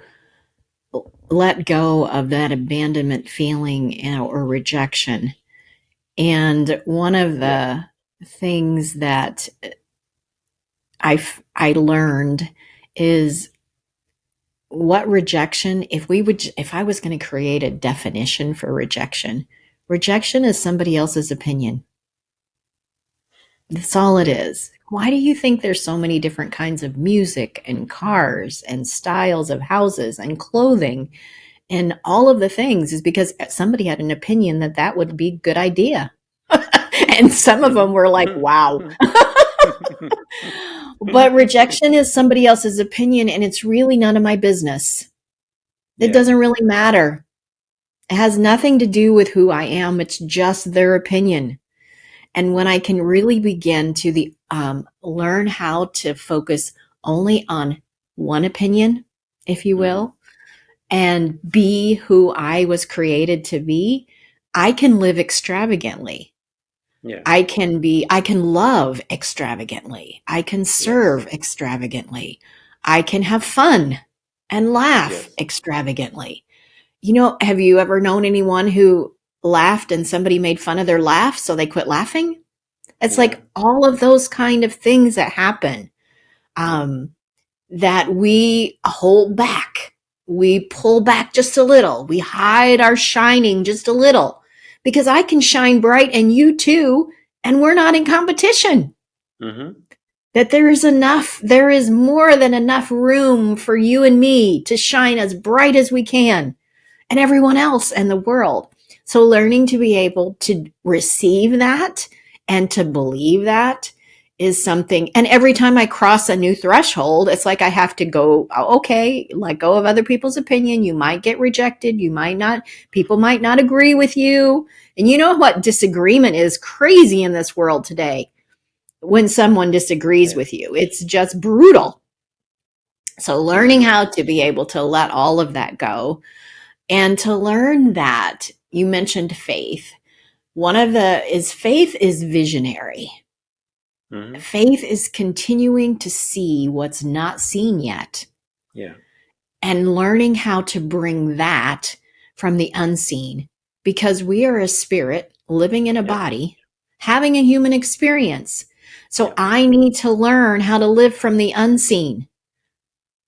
let go of that abandonment feeling or rejection. And one of Yeah. the things that I learned is what rejection, if I was going to create a definition for rejection, rejection is somebody else's opinion. That's all it Yeah. is. Why do you think there's so many different kinds of music and cars and styles of houses and clothing and all of the things? Is because somebody had an opinion that that would be a good idea. And some of them were like, wow. Mm-hmm. But rejection is somebody else's opinion, and it's really none of my business. It Yeah. doesn't really matter. It has nothing to do with who I am. It's just their opinion. And when I can really begin to learn how to focus only on one opinion, if you Mm-hmm. will, and be who I was created to be, I can live extravagantly. Yeah. I can love extravagantly. I can Yes. serve extravagantly. I can have fun and laugh Yes. extravagantly. Have you ever known anyone who laughed and somebody made fun of their laugh, so they quit laughing? It's Yeah. like all of those kind of things that happen, Yeah. um, that we hold back. We pull back just a little. We hide our shining just a little because I can shine bright and you too, and we're not in competition. Mm-hmm. That there is more than enough room for you and me to shine as bright as we can and everyone else in the world. So learning to be able to receive that and to believe that is something. And every time I cross a new threshold, it's like I have to go, "Oh, okay, let go of other people's opinion. You might get rejected. You might not, people might not agree with you." And you know what disagreement is crazy in this world today when someone disagrees Yes. with you. It's just brutal. So learning Mm-hmm. how to be able to let all of that go and to learn that you mentioned faith. One of the is faith is visionary. Mm-hmm. Faith is continuing to see what's not seen yet Yeah. and learning how to bring that from the unseen because we are a spirit living in a Yeah. body having a human experience. So Yeah. I need to learn how to live from the unseen,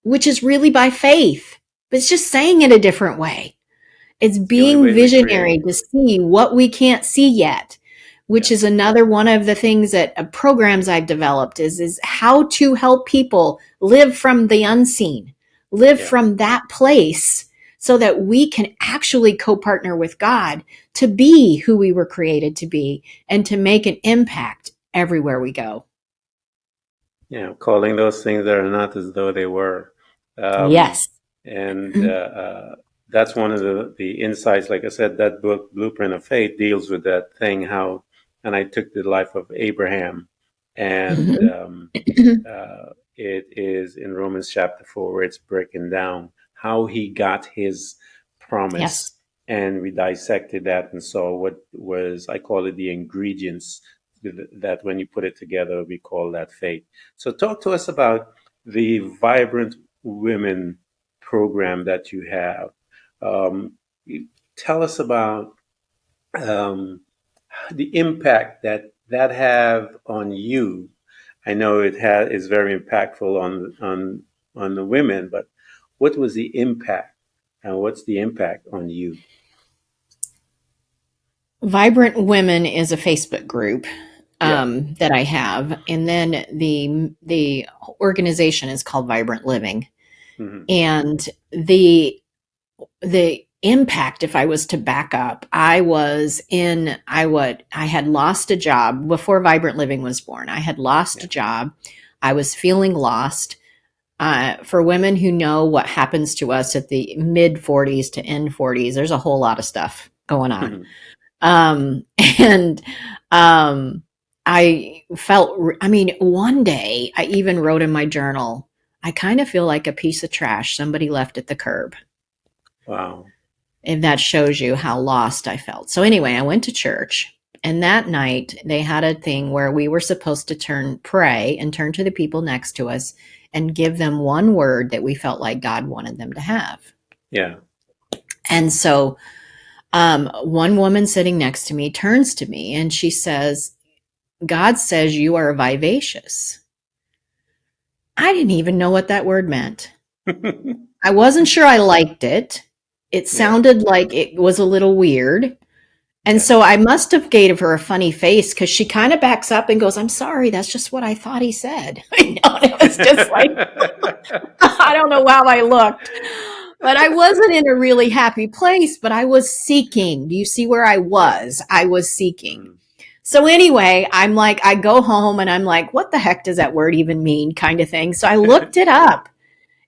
which is really by faith. But it's just saying it a different way. It's It's the only being way we create. visionary to see what we can't see yet, which Yeah. is another one of the things that programs I've developed is how to help people live from the unseen, live Yeah. from that place so that we can actually co-partner with God to be who we were created to be and to make an impact everywhere we go. Yeah. Calling those things that are not as though they were. Um, Yes. and that's one of the insights. Like I said, that book, Blueprint of Faith, deals with that thing. How, and I took the life of Abraham, and Mhm. it is in Romans chapter 4 where it's breaking down how he got his Yes. promise. And we dissected that and saw what was, I call it the ingredients that when you put it together, we call that faith. So, talk to us about the Vibrant Women program that you have. Um, tell us about um, the impact that that have on you. I know it has is very impactful on the women, but what was the impact, and what's the impact on you? Vibrant Women is a Facebook group Yeah. that I have, and then the organization is called Vibrant Living. Hmm. And the impact, if I was to back up, I had lost a job before Vibrant Living was born. I had lost Yeah. a job. I was feeling lost. For women who know what happens to us at the mid 40s to end 40s, there's a whole lot of stuff going on. Hmm. Um, and um, I mean, one day I even wrote in my journal, I kind of feel like a piece of trash somebody left at the curb. Wow. And that shows you how lost I felt. So, anyway, I went to church. And that night, they had a thing where we were supposed to pray and turn to the people next to us and give them one word that we felt like God wanted them to have. Yeah. And so, one woman sitting next to me turns to me and she says, God says you are vivacious. I didn't even know what that word meant. I wasn't sure I liked it. It Yeah. sounded like it was a little weird. And Yeah. so I must have gave her a funny face because she kind of backs up and goes, I'm sorry, that's just what I thought he said. And it was just like, I don't know how I looked, but I wasn't in a really happy place, but I was seeking. Do you see where I Yeah. was? I was seeking. Mm. So anyway, I'm like, I go home and I'm like, what the heck does that word even mean? Kind of thing. So I looked it up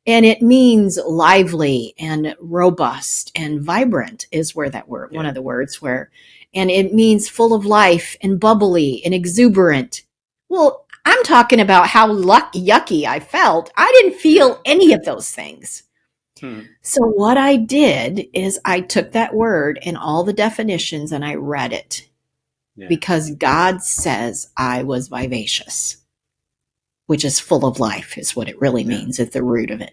and it means lively and robust and vibrant is where that word, one Yeah. of the words where, and it means full of life and bubbly and exuberant. Well, I'm talking about how yucky I felt. I didn't Yeah. feel any of those things. Hmm. So what I did is I took that word and all the definitions and I read it Yeah. because God says I was vivacious, which is full of life, is what it really Yeah. means at the root of it.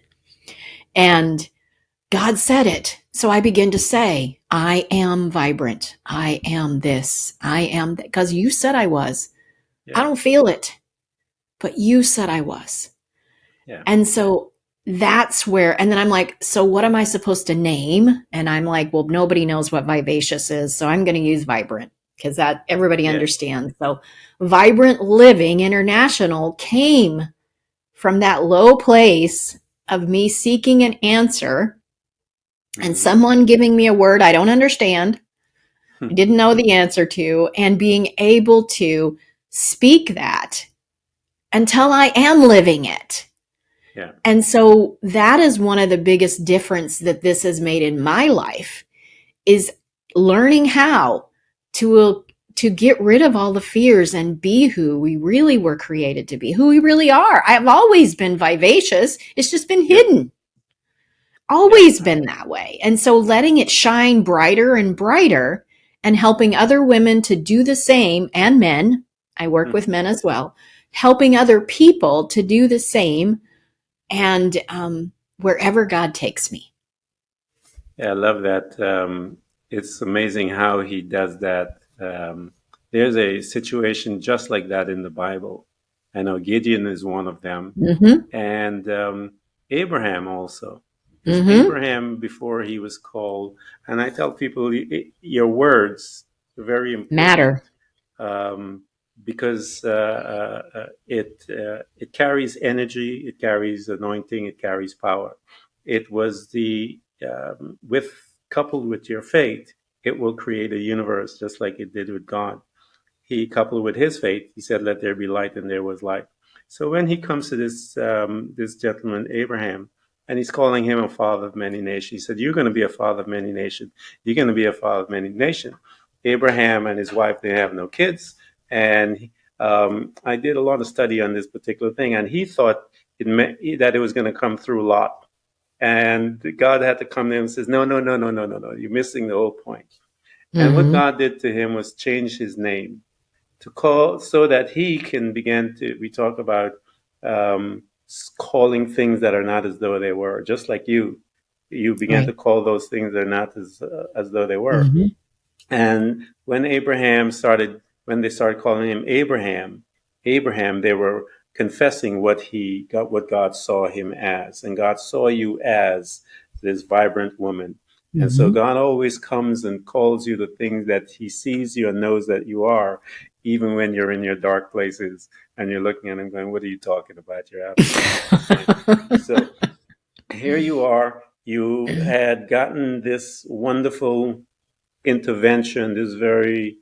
And God said it. So I begin to say, I am vibrant. I am this. I am that. Because you said I was. I Yeah. don't feel it, but you said I was. Yeah. And so that's where, and then I'm like, so what am I supposed to name? And I'm like, well, nobody knows what vivacious is. So I'm going to use vibrant because that everybody Yeah. understands. So Vibrant Living International came from that low place of me seeking an answer and Hmm. someone giving me a word I don't understand, I didn't know the answer to, and being able to speak that until I am living it. Yeah. And so that is one of the biggest difference that this has made in my life is learning how to get rid of all the fears and be who we really were created to be, who we really are. I've always been vivacious. It's just been Yeah. hidden. Yeah. Always been that way. And so letting it shine brighter and brighter and helping other women to do the same and men, I work with Hmm. men as well, helping other people to do the same and wherever God takes me. Yeah, I love that. It's amazing how he does that. There's a situation just like that in the Bible. I know Gideon is one of them, Mm-hmm. and Abraham also. Because Mm-hmm. Abraham, before he was called, and I tell people, your words are very important, Matter. um, because it carries energy, it carries anointing, it carries power. It was the with coupled with your faith, it will create a universe just like it did with God. He coupled with his faith, he said, "Let there be light," and there was light. So when he comes to this gentleman Abraham, and he's calling him a father of many nations, he said, "You're going to be a father of many nations. You're going to be a father of many nations." Abraham and his wife, they have no kids, and I did a lot of study on this particular thing, and he thought it meant that it was going to come through Lot, and God had to come in and says, "No, no, no, no, no, no, no. You're missing the whole point." And what Mm-hmm. God did to him was change his name to call so that he can begin to. We talk about um, calling things that are not as though they were, just like you began to Right. call those things that are not as though they were. Mm-hmm. And when they started calling him Abraham, they were confessing what God saw him as. And God saw you as this vibrant woman. And so Mhm. God always comes and calls you the things that he sees you and knows that you are, even when you're in your dark places and you're looking at him going, what are you talking about? You're absolutely insane. So here you are. You had gotten this wonderful intervention, this very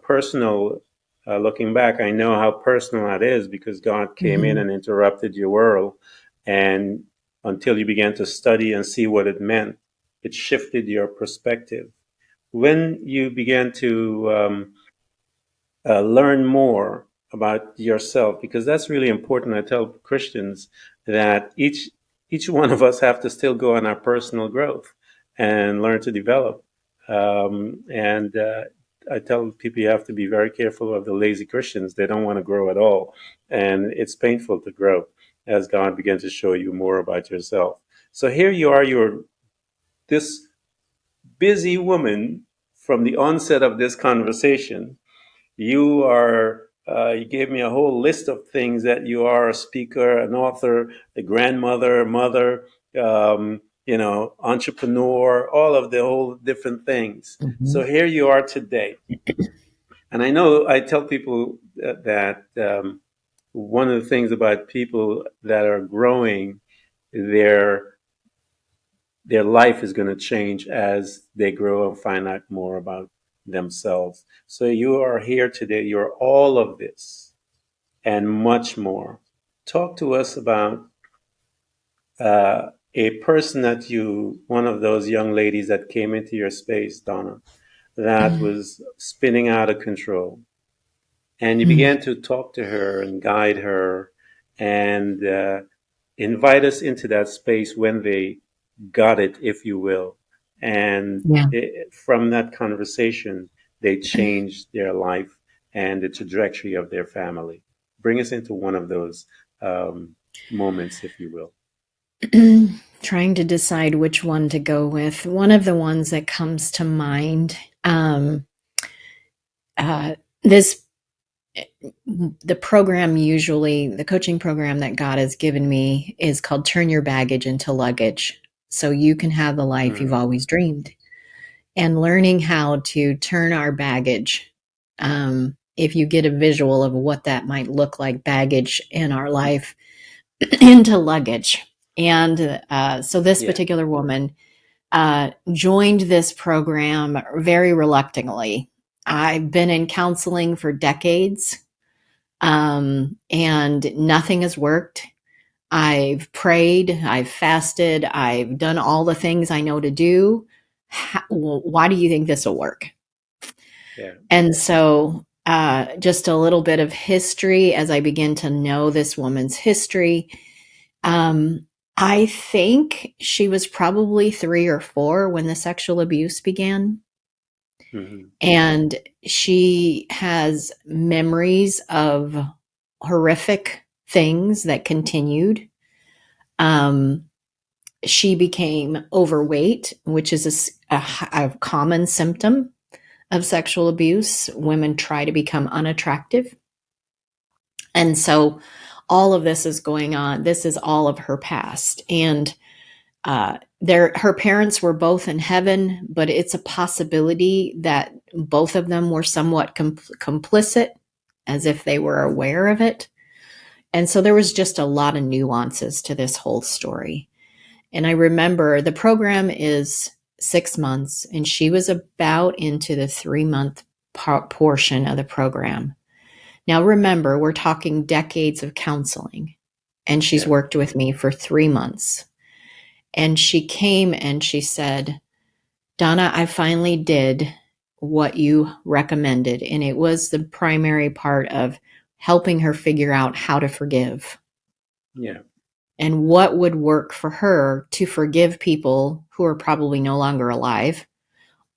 personal. Looking back, I know how personal that is because God came in Mhm. and interrupted your world, and until you began to study and see what it meant, it shifted your perspective. When you began to learn more about yourself, because that's really important. I tell Christians that each one of us have to still go on our personal growth and learn to develop. And I tell people you have to be very careful of the lazy Christians. They don't want to grow at all, and it's painful to grow as God begins to show you more about yourself. So here you are. You're this busy woman from the onset of this conversation. You gave me a whole list of things that you are: a speaker, an author, a grandmother, mother, entrepreneur, all of the whole different things. So Mhm. here you are today. And I know I tell people that one of the things about people that are growing, their their life is going to change as they grow and find out more about themselves. So you are here today. You're all of this and much more. Talk to us about a person one of those young ladies that came into your space, Donna, that was spinning out of control. And you Mhm. began to talk to her and guide her and invite us into that space when they got it, if you will. And Yeah. from that conversation, they changed their life and the trajectory of their family. Bring us into one of those moments, if you will. Trying to decide which one to go with. One of the ones that comes to mind, um, this the program, usually the coaching program that God has given me, is called Turn Your Baggage into Luggage, so you can have the life you've Mm, always dreamed. And learning how to turn our baggage, if you get a visual of what that might look like, baggage in our life, into luggage. And so this yeah, particular woman joined this program very reluctantly. I've been in counseling for decades, and nothing has worked. I've prayed, I've fasted, I've done all the things I know to do. Why do you think this will work? yeah, And so, just a little bit of history as I begin to know this woman's history. Um, I think she was probably 3 or 4 when the sexual abuse began. hmm, And she has memories of horrific things that continued. Um, she became overweight, which is a common symptom of sexual abuse. Women try to become unattractive. And so all of this is going on. This is all of her past. And her parents were both in heaven, but it's a possibility that both of them were somewhat complicit, as if they were aware of it. And so there was just a lot of nuances to this whole story. And I remember the program is 6 months, and she was about into the 3 month portion of the program. Now, remember, we're talking decades of counseling, and she's yeah, worked with me for 3 months. And she came and she said, Donna, I finally did what you recommended. And it was the primary part of helping her figure out how to forgive yeah, and what would work for her to forgive people who are probably no longer alive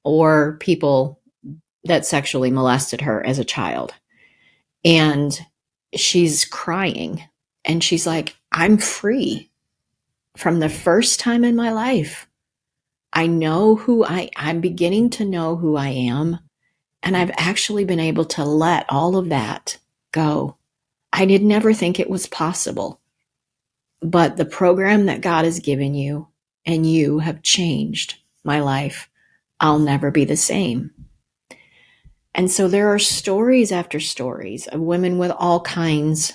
or people that sexually molested her as a child. And she's crying and she's like, I'm free from the first time in my life. I know I'm beginning to know who I am. And I've actually been able to let all of that go. I did never think it was possible, but the program that God has given you and you have changed my life. I'll never be the same. And so there are stories after stories of women with all kinds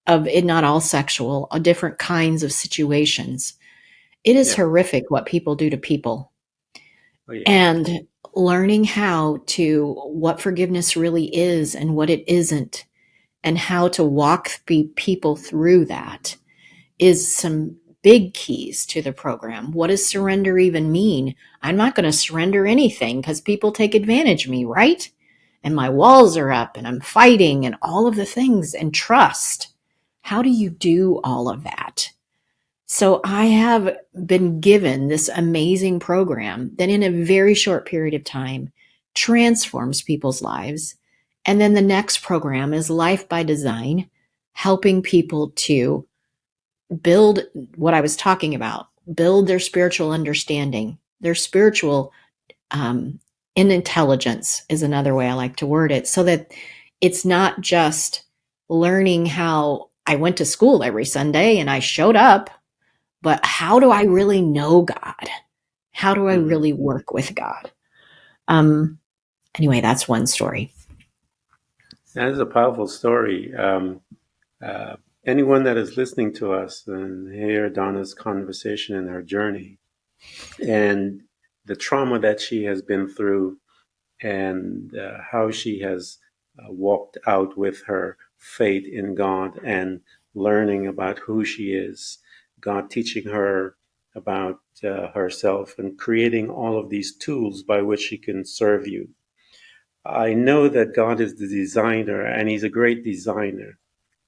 of it, not all sexual, different kinds of situations. It is Yeah. horrific what people do to people. Oh, yeah. And learning what forgiveness really is and what it isn't, and how to walk people through that is some big keys to the program. What does surrender even mean? I'm not going to surrender anything because people take advantage of me, right? And my walls are up and I'm fighting and all of the things, and trust. How do you do all of that? So I have been given this amazing program that in a very short period of time transforms people's lives. And then the next program is Life by Design, helping people to build what I was talking about, build their spiritual understanding, their spiritual um, intelligence is another way I like to word it, so that it's not just learning how I went to school every Sunday and I showed up, but how do I really know God? How do I Hmm. really work with God? Um, anyway, that's one story. That is a powerful story. Uh, Anyone that is listening to us and hear Donna's conversation and her journey and the trauma that she has been through and how she has walked out with her faith in God and learning about who she is, God teaching her about herself and creating all of these tools by which she can serve you. I know that God is the designer and He's a great designer.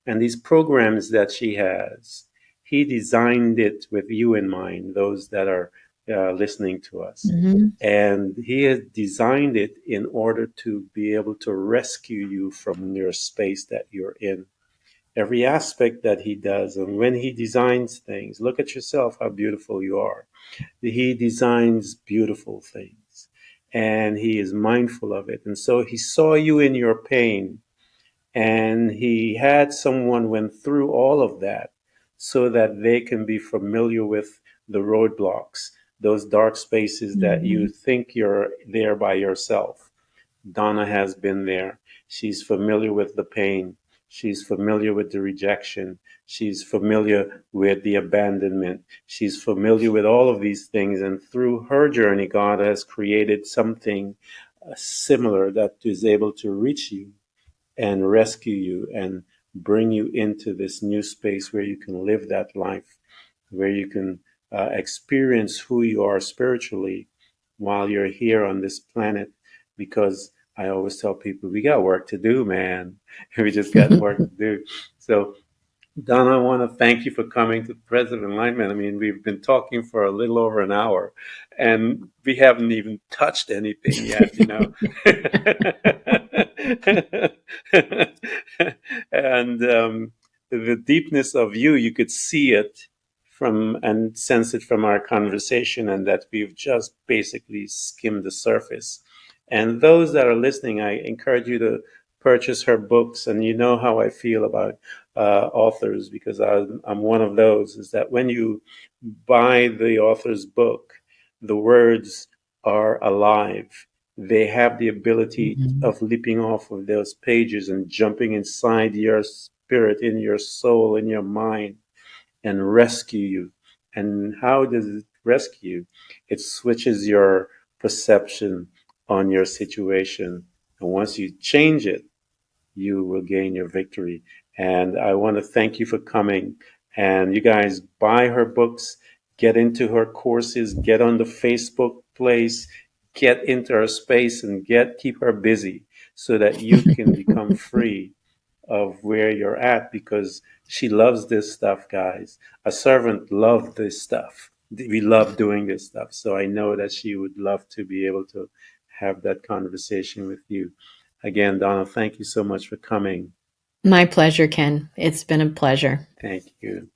And these programs that she has, He designed it with you in mind, those that are listening to us. Mm-hmm. And He has designed it in order to be able to rescue you from your space that you're in. Every aspect that He does, and when He designs things, look at yourself, how beautiful you are. He designs beautiful things and He is mindful of it. And so He saw you in your pain and He had someone went through all of that so that they can be familiar with the roadblocks, those dark spaces that you Mm-hmm. think you're there by yourself. Donna has been there. She's familiar with the pain. She's familiar with the rejection. She's familiar with the abandonment. She's familiar with all of these things. And through her journey, God has created something similar that is able to reach you and rescue you and bring you into this new space where you can live that life, where you can experience who you are spiritually while you're here on this planet. Because I always tell people, we got work to do, man. We just got work to do. So Don, I want to thank you for coming to President Enlightenment. I mean, we've been talking for a little over an hour, and we haven't even touched anything yet, you know. And the deepness of you could see it from and sense it from our conversation, and that we've just basically skimmed the surface. And those that are listening, I encourage you to purchase her books, and you know how I feel about authors because I'm one of those. Is that when you buy the author's book, the words are alive. They have the ability Mm-hmm. of leaping off of those pages and jumping inside your spirit, in your soul, in your mind, and rescue you. And how does it rescue you? It switches your perception on your situation. And once you change it, you will gain your victory. And I want to thank you for coming. And you guys buy her books, get into her courses, get on the Facebook place, get into her space and keep her busy so that you can become free of where you're at because she loves this stuff, guys. A servant loved this stuff. We love doing this stuff. So I know that she would love to be able to have that conversation with you. Again, Donna, thank you so much for coming. My pleasure, Ken. It's been a pleasure. Thank you.